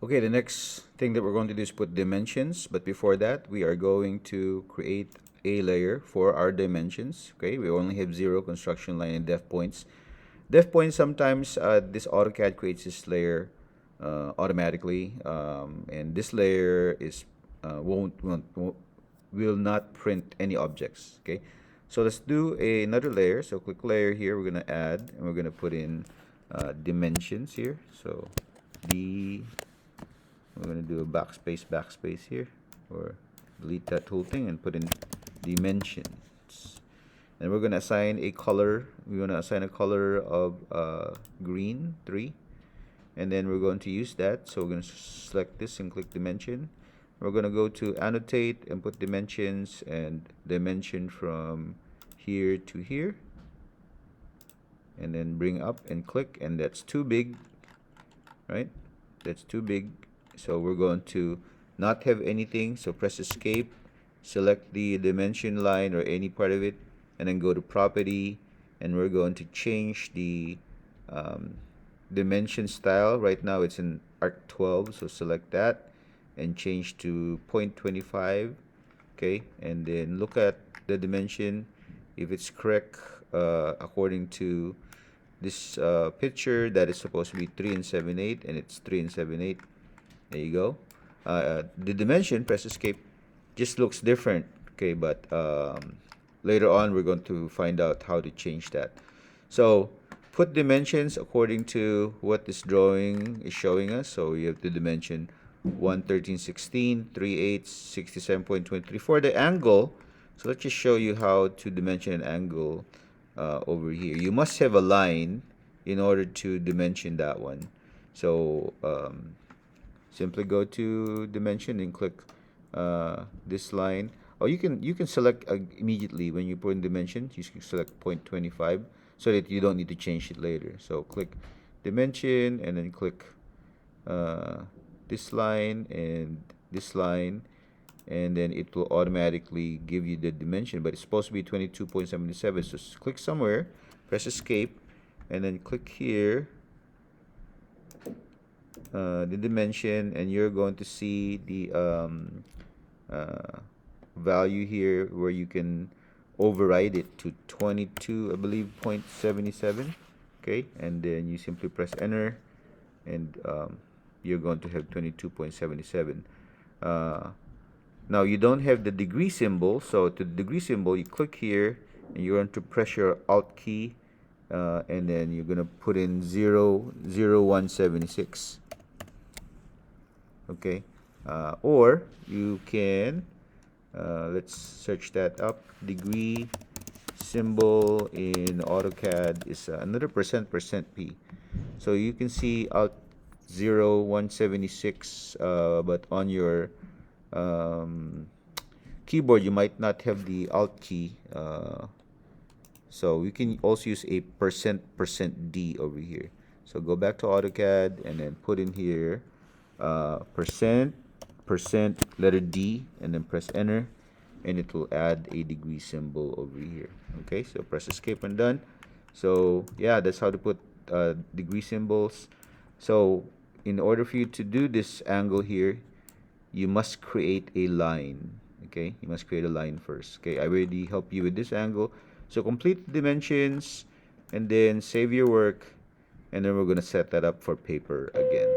Okay, the next thing that we're going to do is put dimensions, but before that, we are going to create a layer for our dimensions. Okay, we only have 0 construction line and def points. Def points, sometimes this AutoCAD creates this layer automatically, and this layer is won't will not print any objects. Okay, so let's do another layer. So click layer here. We're gonna add, and we're gonna put in dimensions here. So D, we're going to do a backspace here, or delete that whole thing and put in dimensions. And we're going to assign a color. We're going to assign a color of green 3, and then we're going to use that. So we're going to select this and click dimension. We're going to go to annotate and put dimensions, and dimension from here to here, and then bring up and click, and that's too big, right? That's too big. So we're going to not have anything. So press escape, select the dimension line or any part of it, and then go to property, and we're going to change the dimension style. Right now it's in arc 12, so select that and change to 0.25. Okay, and then look at the dimension. If it's correct according to this picture, that is supposed to be 3 and 7/8, and it's 3 and 7/8. There you go. The dimension, press escape, just looks different. Okay, but later on we're going to find out how to change that. So put dimensions according to what this drawing is showing us. So you have the dimension 11316, 38, 67.23 for the angle. So let's just show you how to dimension an angle over here. You must have a line in order to dimension that one. So simply go to dimension and click this line. Oh, you can select immediately when you put in dimension. You can select 0.25 so that you don't need to change it later. So click dimension and then click this line and this line, and then it will automatically give you the dimension, but it's supposed to be 22.77. So click somewhere, press escape, and then click here the dimension, and you're going to see the value here where you can override it to 22, I believe, 0.77. Okay, and then you simply press enter, and you're going to have 22.77. Now you don't have the degree symbol, so to the degree symbol you click here and you're going to press your alt key, and then you're going to put in 0.0176. Okay, or you can let's search that up. Degree symbol in AutoCAD is another %p. So you can see alt 0.176, but on your keyboard you might not have the alt key, so we can also use a %d over here. So go back to AutoCAD and then put in here percent letter D, and then press enter, and it will add a degree symbol over here. Okay, so press escape and done. So yeah, that's how to put degree symbols. So in order for you to do this angle here, you must create a line. Okay, you must create a line first. Okay, I already helped you with this angle. So complete the dimensions and then save your work, and then we're going to set that up for paper again.